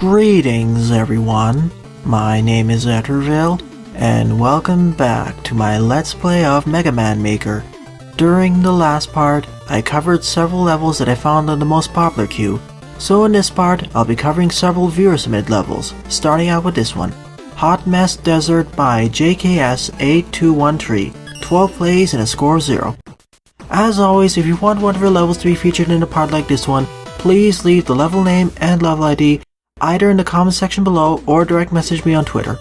Greetings everyone, my name is Etterville, and welcome back to my Let's Play of Mega Man Maker. During the last part, I covered several levels that I found on the most popular queue, so in this part, I'll be covering several viewer-submitted levels, starting out with this one, Hot Mess Desert by JKS-8213, 12 plays and a score of 0. As always, if you want one of your levels to be featured in a part like this one, please leave the level name and level ID either in the comment section below or direct message me on Twitter.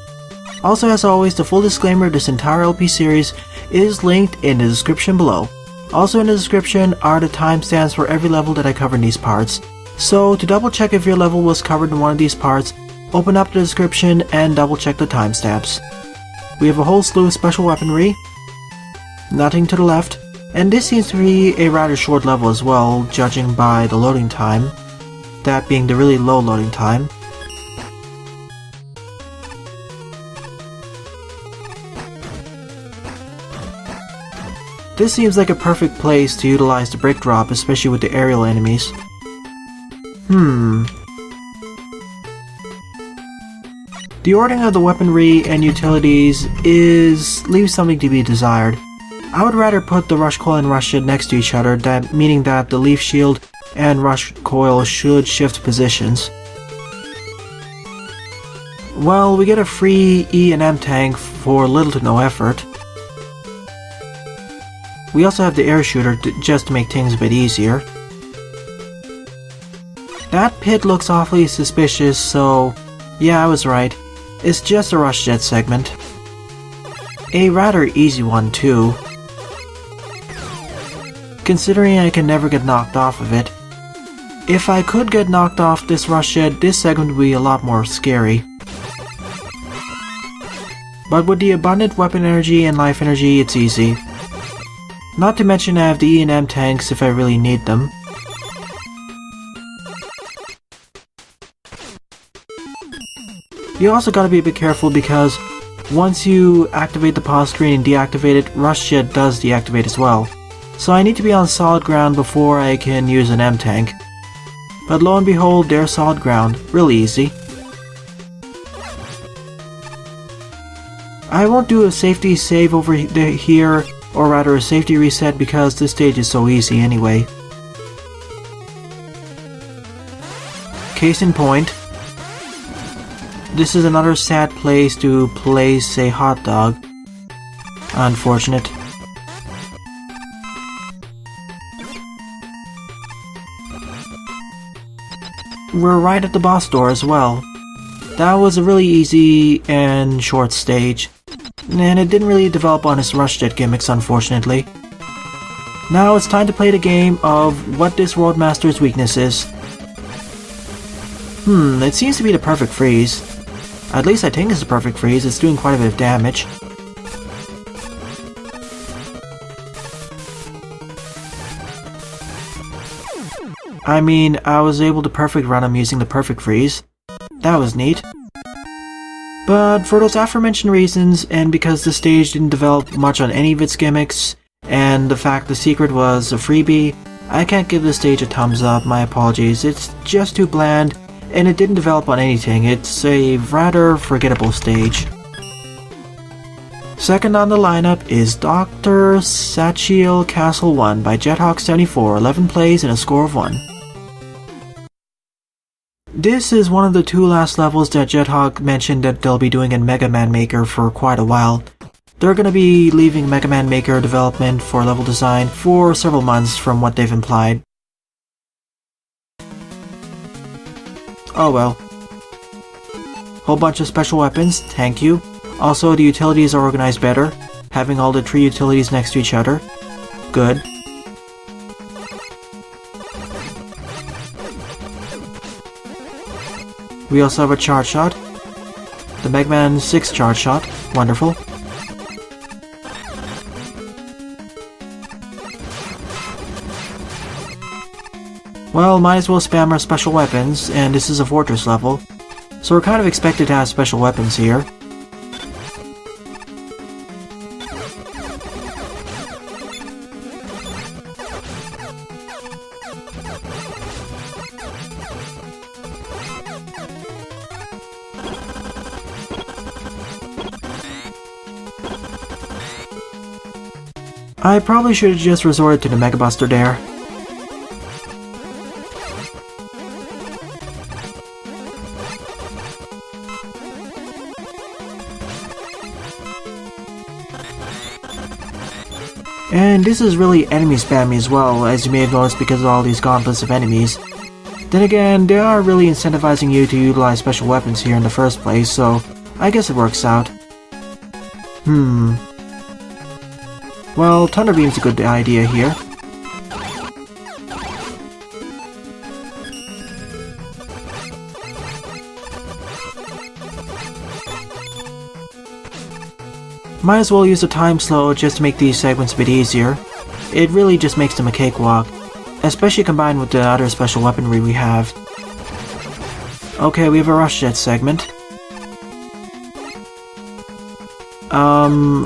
Also, as always, the full disclaimer of this entire LP series is linked in the description below. Also in the description are the timestamps for every level that I cover in these parts. So to double check if your level was covered in one of these parts, open up the description and double check the timestamps. We have a whole slew of special weaponry, nothing to the left, and this seems to be a rather short level as well, judging by the loading time. That being the really low loading time. This seems like a perfect place to utilize the brick drop, especially with the aerial enemies. The ordering of the weaponry and utilities leaves something to be desired. I would rather put the rush coil and rush shit next to each other, meaning that the leaf shield and rush coil should shift positions. Well, we get a free E and M tank for little to no effort. We also have the air shooter just to make things a bit easier. That pit looks awfully suspicious, so yeah, I was right. It's just a rush jet segment. A rather easy one too, considering I can never get knocked off of it. If I could get knocked off this rush jet, this segment would be a lot more scary. But with the abundant weapon energy and life energy, it's easy. Not to mention I have the E and M tanks if I really need them. You also gotta be a bit careful because once you activate the pause screen and deactivate it, rush jet does deactivate as well. So I need to be on solid ground before I can use an M tank. But lo and behold, there's solid ground. Really easy. I won't do a safety save over here, or rather a safety reset, because this stage is so easy anyway. Case in point, this is another sad place to place a hot dog. Unfortunate. We're right at the boss door as well. That was a really easy and short stage, and it didn't really develop on its rush jet gimmicks, unfortunately. Now it's time to play the game of what this Roadmaster's weakness is. It seems to be the perfect freeze. At least I think it's the perfect freeze, it's doing quite a bit of damage. I mean, I was able to perfect run him using the perfect freeze. That was neat. But for those aforementioned reasons, and because the stage didn't develop much on any of its gimmicks, and the fact the secret was a freebie, I can't give this stage a thumbs up, my apologies. It's just too bland, and it didn't develop on anything. It's a rather forgettable stage. Second on the lineup is Dr. Sachiel Castle 1 by Jethawk74, 11 plays and a score of 1. This is one of the two last levels that Jethawk mentioned that they'll be doing in Mega Man Maker for quite a while. They're gonna be leaving Mega Man Maker development for level design for several months from what they've implied. Oh well. Whole bunch of special weapons, thank you. Also, the utilities are organized better, having all the 3 utilities next to each other. Good. We also have a charge shot. The Mega Man 6 charge shot. Wonderful. Well, might as well spam our special weapons, and this is a fortress level, so we're kind of expected to have special weapons here. I probably should have just resorted to the Mega Buster there. And this is really enemy spammy as well, as you may have noticed because of all these gauntlets of enemies. Then again, they are really incentivizing you to utilize special weapons here in the first place, so I guess it works out. Well, Thunder Beam's a good idea here. Might as well use a time slow just to make these segments a bit easier. It really just makes them a cakewalk, especially combined with the other special weaponry we have. Okay, we have a Rush Jet segment.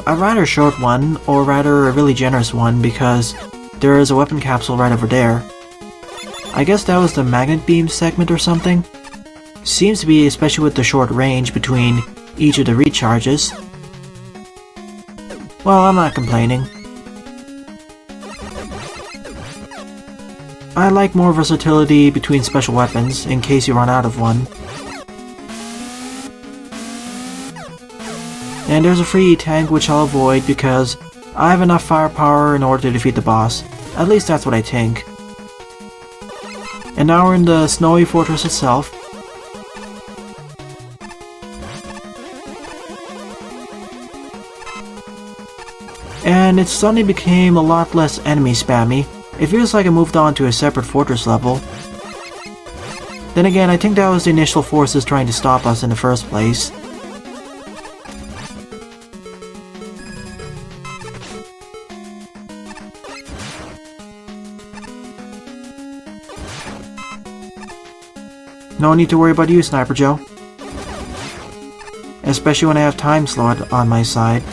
A rather short one, or rather a really generous one, because there is a weapon capsule right over there. I guess that was the Magnet Beam segment or something? Seems to be, especially with the short range between each of the recharges. Well, I'm not complaining. I like more versatility between special weapons, in case you run out of one. And there's a free tank which I'll avoid because I have enough firepower in order to defeat the boss. At least that's what I think. And now we're in the snowy fortress itself. And it suddenly became a lot less enemy spammy. It feels like I moved on to a separate fortress level. Then again, I think that was the initial forces trying to stop us in the first place. No need to worry about you, Sniper Joe. Especially when I have time slot on my side.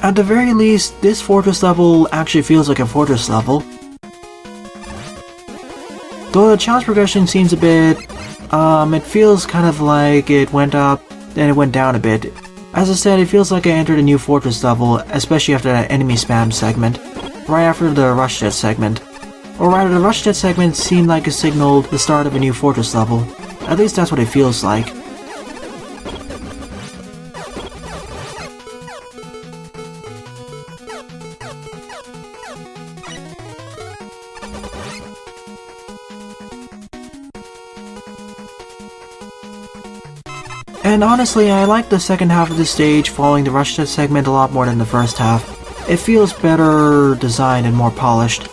At the very least, this fortress level actually feels like a fortress level. Though the challenge progression seems a bit... it feels kind of like it went up, then it went down a bit. As I said, it feels like I entered a new fortress level, especially after that enemy spam segment, right after the Rush Jet segment. Or rather, the Rush Jet segment seemed like it signaled the start of a new fortress level. At least that's what it feels like. And honestly, I like the second half of the stage following the Rush Jet segment a lot more than the first half. It feels better designed and more polished.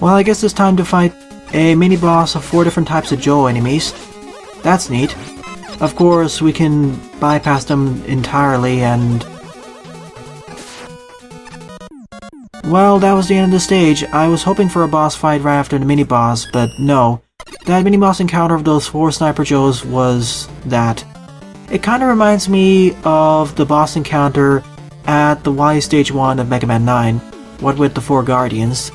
Well, I guess it's time to fight a mini-boss of 4 different types of Joe enemies. That's neat. Of course, we can bypass them entirely and... Well, that was the end of the stage. I was hoping for a boss fight right after the mini-boss, but no. That mini-boss encounter of those 4 Sniper Joes was that. It kinda reminds me of the boss encounter at the Y Stage 1 of Mega Man 9, what with the 4 Guardians.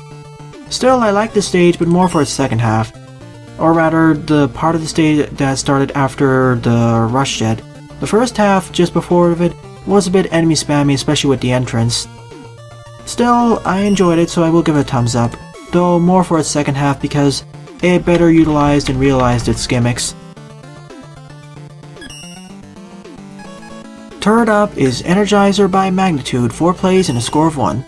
Still, I like this stage, but more for its second half. Or rather, the part of the stage that started after the Rush Jet. The first half, just before it, was a bit enemy spammy, especially with the entrance. Still, I enjoyed it, so I will give it a thumbs up. Though more for its second half because it better utilized and realized its gimmicks. Third up is Energizer by Magnitude, 4 plays and a score of 1.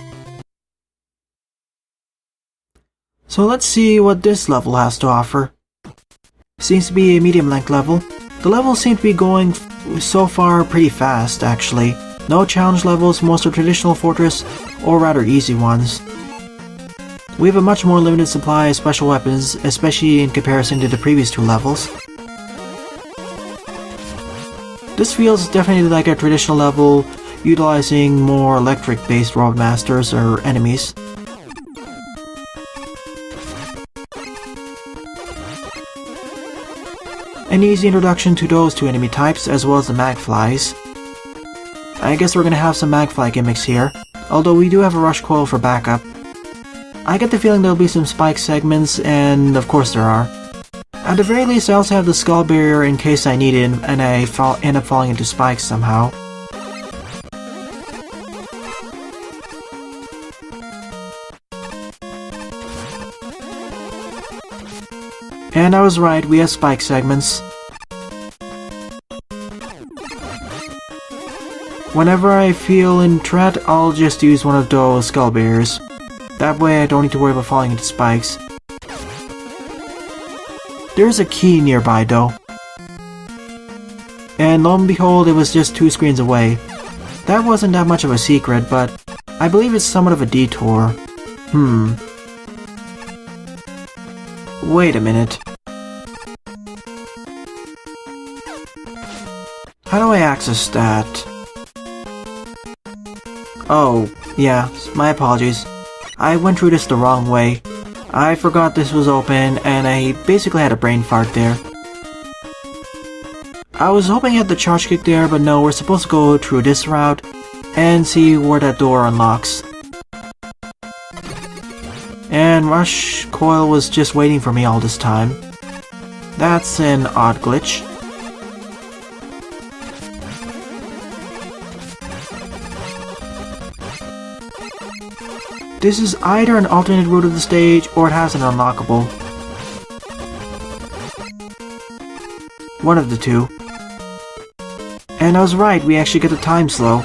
So let's see what this level has to offer. Seems to be a medium length level. The levels seem to be going so far pretty fast actually. No challenge levels, most are traditional fortress or rather easy ones. We have a much more limited supply of special weapons, especially in comparison to the previous 2 levels. This feels definitely like a traditional level, utilizing more electric-based roadmasters or enemies. An easy introduction to those 2 enemy types, as well as the magflies. I guess we're gonna have some magfly gimmicks here, although we do have a rush coil for backup. I get the feeling there'll be some spike segments, and of course there are. At the very least, I also have the skull barrier in case I need it and I end up falling into spikes somehow. And I was right, we have spike segments. Whenever I feel in threat, I'll just use one of those skull barriers. That way I don't need to worry about falling into spikes. There's a key nearby though. And lo and behold, it was just 2 screens away. That wasn't that much of a secret, but I believe it's somewhat of a detour. Wait a minute. How do I access that? Oh, yeah, my apologies. I went through this the wrong way. I forgot this was open, and I basically had a brain fart there. I was hoping I had the charge kick there, but no, we're supposed to go through this route and see where that door unlocks. And Rush Coil was just waiting for me all this time. That's an odd glitch. This is either an alternate route of the stage, or it has an unlockable. One of the 2. And I was right, we actually get the time slow.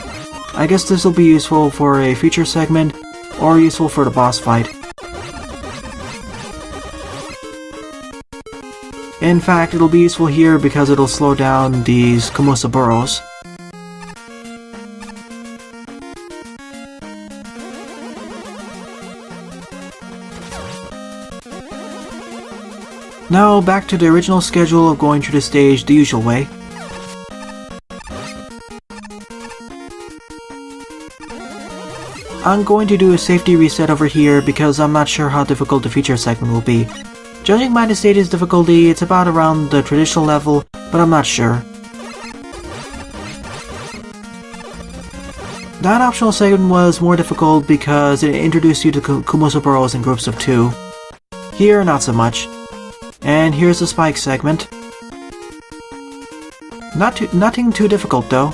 I guess this will be useful for a future segment, or useful for the boss fight. In fact, it'll be useful here because it'll slow down these Kumosa burrows. Now back to the original schedule of going through the stage the usual way. I'm going to do a safety reset over here because I'm not sure how difficult the feature segment will be. Judging by the stage's difficulty, it's about around the traditional level, but I'm not sure. That optional segment was more difficult because it introduced you to Kumosa burrows in groups of 2. Here, not so much. And here's the spike segment. Nothing too difficult though.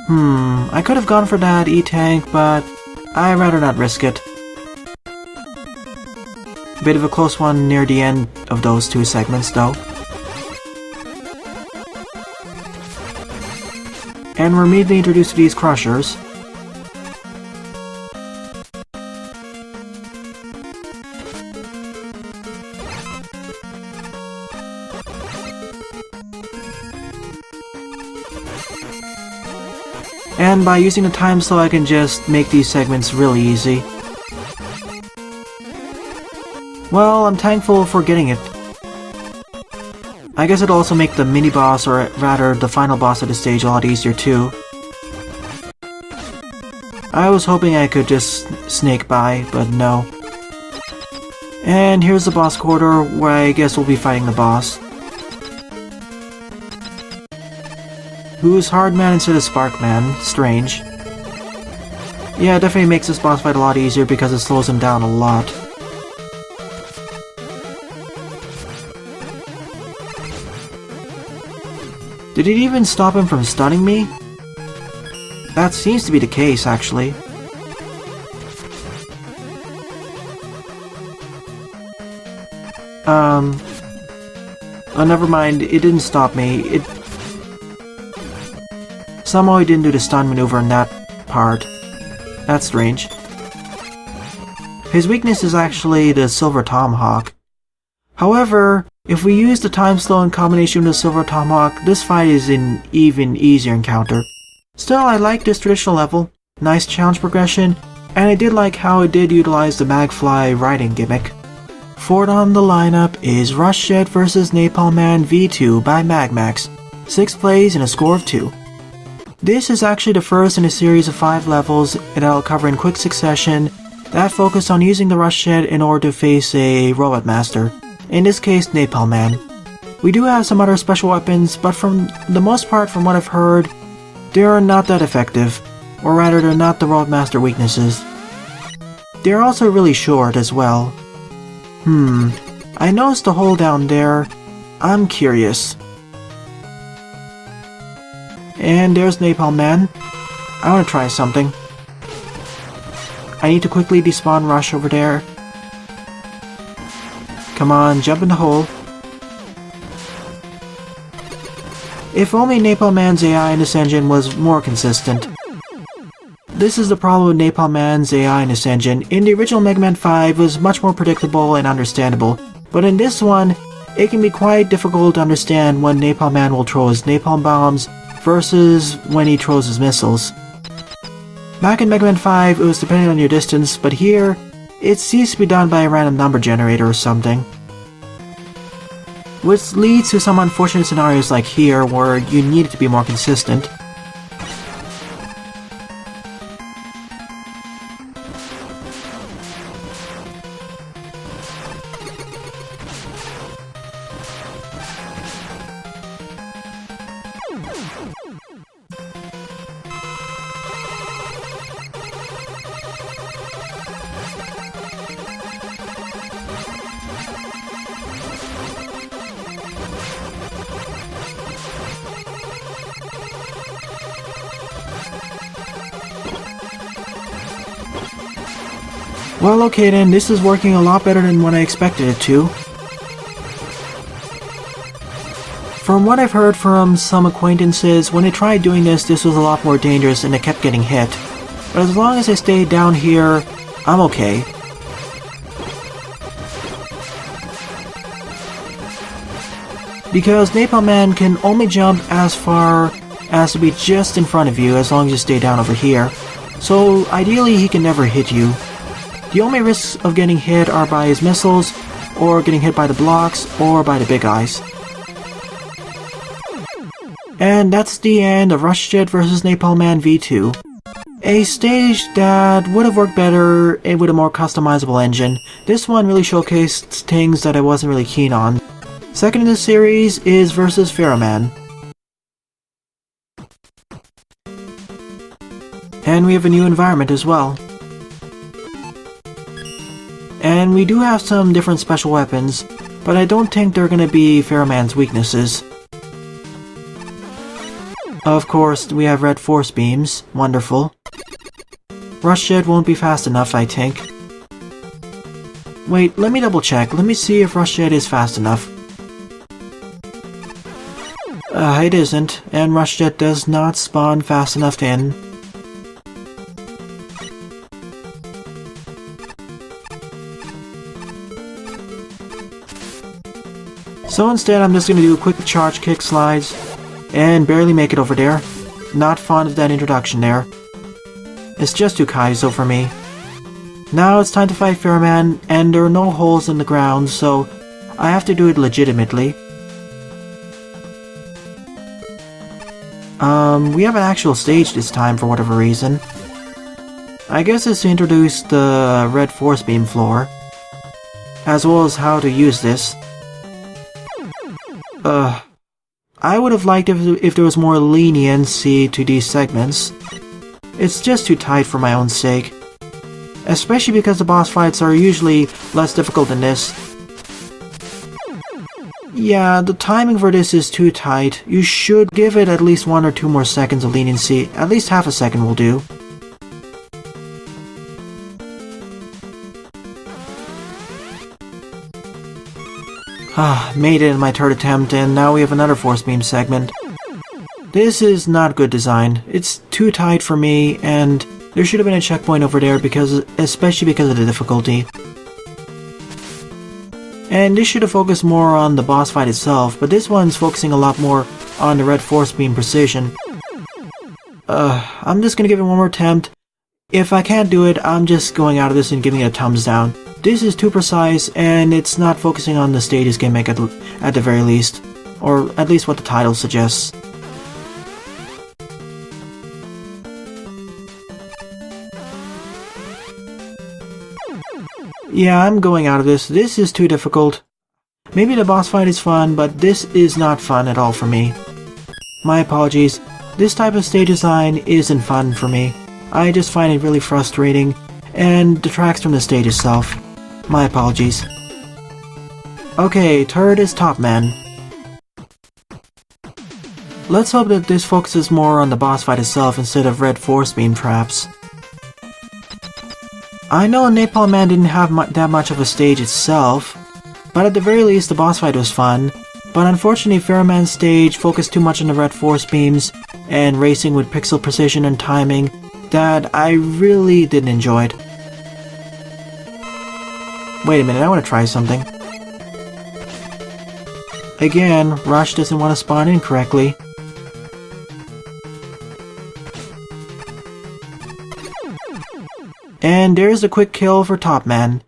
I could have gone for that E-tank, but I'd rather not risk it. Bit of a close one near the end of those 2 segments though. And we're immediately introduced to these crushers. And by using the time slow, I can just make these segments really easy. Well, I'm thankful for getting it. I guess it'll also make the mini-boss, or rather the final boss of the stage, a lot easier too. I was hoping I could just snake by, but no. And here's the boss quarter, where I guess we'll be fighting the boss. Who's Hardman instead of Sparkman? Strange. Yeah, it definitely makes this boss fight a lot easier because it slows him down a lot. Did it even stop him from stunning me? That seems to be the case, actually. Oh, never mind, it didn't stop me. Somehow he didn't do the stun maneuver in that part. That's strange. His weakness is actually the Silver Tomahawk. However, if we use the time slow in combination with the Silver Tomahawk, this fight is an even easier encounter. Still, I like this traditional level. Nice challenge progression, and I did like how it did utilize the Magfly riding gimmick. Fourth on the lineup is Rushjet vs Napalm Man V2 by MAGMAX, 6 plays and a score of 2. This is actually the first in a series of 5 levels that I'll cover in quick succession that focus on using the Rushjet in order to face a Robot Master, in this case Napalm Man. We do have some other special weapons, but from the most part from what I've heard, they're not that effective, or rather they're not the Robot Master weaknesses. They're also really short as well. I noticed the hole down there. I'm curious. And there's Napalm Man. I want to try something. I need to quickly despawn Rush over there. Come on, jump in the hole. If only Napalm Man's AI in this engine was more consistent. This is the problem with Napalm Man's AI in this engine. In the original Mega Man 5 was much more predictable and understandable, but in this one, it can be quite difficult to understand when Napalm Man will throw his napalm bombs versus when he throws his missiles. Back in Mega Man 5, it was dependent on your distance, but here, it seems to be done by a random number generator or something. Which leads to some unfortunate scenarios like here, where you need it to be more consistent. Well, okay then, this is working a lot better than what I expected it to. From what I've heard from some acquaintances, when they tried doing this was a lot more dangerous and they kept getting hit. But as long as I stay down here, I'm okay. Because Napalm Man can only jump as far as to be just in front of you as long as you stay down over here. So ideally he can never hit you. The only risks of getting hit are by his missiles, or getting hit by the blocks, or by the big eyes. And that's the end of Rushjet vs Napalm Man V2. A stage that would have worked better with a more customizable engine. This one really showcased things that I wasn't really keen on. Second in the series is versus Pharaoh Man. And we have a new environment as well. And we do have some different special weapons, but I don't think they're gonna be Pharaoh Man's weaknesses. Of course, we have red force beams. Wonderful. Rushjet won't be fast enough, I think. Wait, let me double check. Let me see if Rushjet is fast enough. It isn't, and Rushjet does not spawn fast enough in. So instead I'm just going to do quick charge kick slides and barely make it over there. Not fond of that introduction there. It's just too kaizo for me. Now it's time to fight Pharaoh Man, and there are no holes in the ground, so I have to do it legitimately. We have an actual stage this time for whatever reason. I guess it's to introduce the red force beam floor, as well as how to use this. I would have liked if there was more leniency to these segments. It's just too tight for my own sake. Especially because the boss fights are usually less difficult than this. Yeah, the timing for this is too tight. You should give it at least 1 or 2 more seconds of leniency. At least half a second will do. Made it in my third attempt, and now we have another force beam segment. This is not good design. It's too tight for me, and there should have been a checkpoint over there, especially because of the difficulty. And this should have focused more on the boss fight itself, but this one's focusing a lot more on the red force beam precision. I'm just gonna give it one more attempt. If I can't do it, I'm just going out of this and giving it a thumbs down. This is too precise, and it's not focusing on the stage's gimmick at the very least. Or at least what the title suggests. Yeah, I'm going out of this. This is too difficult. Maybe the boss fight is fun, but this is not fun at all for me. My apologies. This type of stage design isn't fun for me. I just find it really frustrating and detracts from the stage itself. My apologies. Okay, third is Top Man. Let's hope that this focuses more on the boss fight itself instead of red force beam traps. I know Napalm Man didn't have that much of a stage itself, but at the very least the boss fight was fun, but unfortunately Pharaoh Man's stage focused too much on the red force beams and racing with pixel precision and timing that I really didn't enjoy it. Wait a minute, I want to try something. Again, Rush doesn't want to spawn in correctly. And there's a quick kill for Top Man.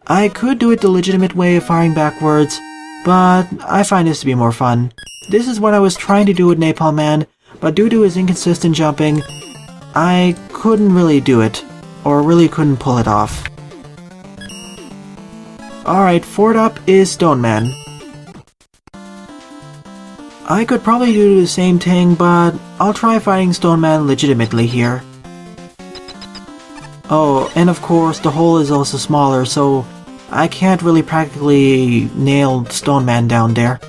I could do it the legitimate way of firing backwards, but I find this to be more fun. This is what I was trying to do with Napalm Man, but due to his inconsistent jumping, I couldn't really do it, or really couldn't pull it off. Alright, fourth up is Stone Man. I could probably do the same thing, but I'll try fighting Stone Man legitimately here. Oh, and of course the hole is also smaller, so I can't really practically nail Stone Man down there.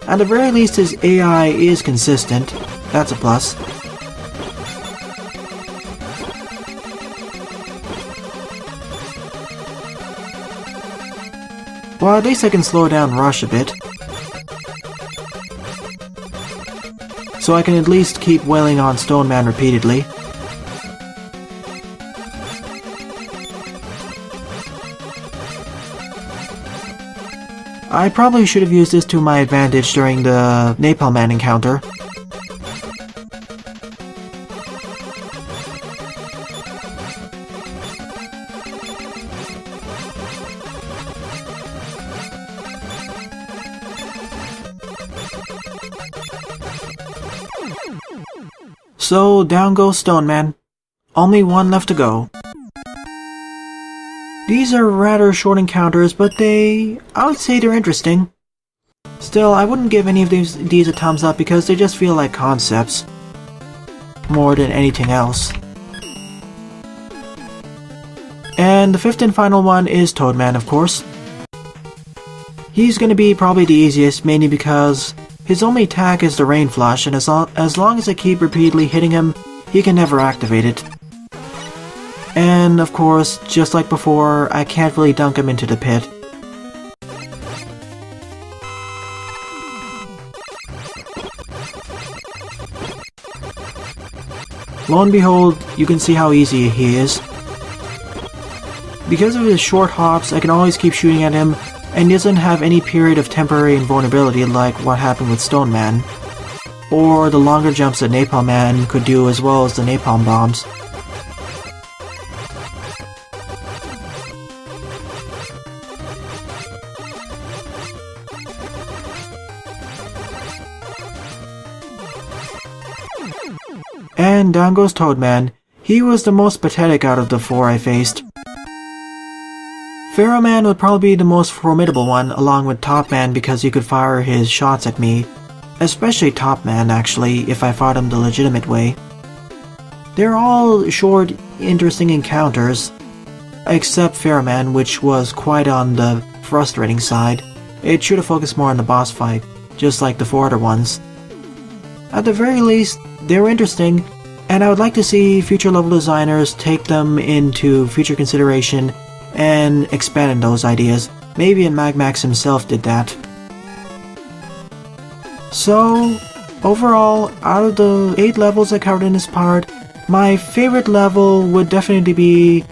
At the very least his AI is consistent, that's a plus. Well, at least I can slow down Rush a bit. So I can at least keep wailing on Stone Man repeatedly. I probably should have used this to my advantage during the Napalm Man encounter. So down goes Stone Man. Only one left to go. These are rather short encounters, but I would say they're interesting. Still, I wouldn't give any of these a thumbs up because they just feel like concepts, more than anything else. And the fifth and final one is Toadman, of course. He's gonna be probably the easiest, mainly because his only attack is the Rain Flush, and as long as I keep repeatedly hitting him, he can never activate it. And of course, just like before, I can't really dunk him into the pit. Lo and behold, you can see how easy he is. Because of his short hops, I can always keep shooting at him, and doesn't have any period of temporary invulnerability like what happened with Stone Man, or the longer jumps that Napalm Man could do as well as the Napalm Bombs. And down goes Toadman. He was the most pathetic out of the four I faced. Pharaoh Man would probably be the most formidable one, along with Top Man, because he could fire his shots at me. Especially Top Man, actually, if I fought him the legitimate way. They're all short, interesting encounters, except Pharaoh Man, which was quite on the frustrating side. It should have focused more on the boss fight, just like the four other ones. At the very least, they were interesting, and I would like to see future level designers take them into future consideration and expand on those ideas. Maybe MAGMAX himself did that. So, overall, out of the 8 levels I covered in this part, my favorite level would definitely be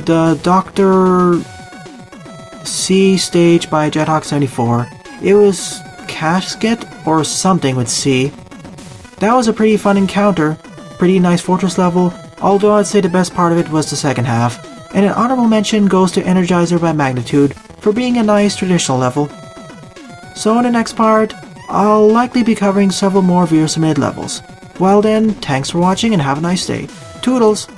the Dr. C stage by JetHawk74. It was Casket or something with C. That was a pretty fun encounter, pretty nice fortress level, although I'd say the best part of it was the second half, and an honorable mention goes to Energizer by Magnitude for being a nice traditional level. So in the next part, I'll likely be covering several more viewer submitted levels. Well then, thanks for watching and have a nice day. Toodles!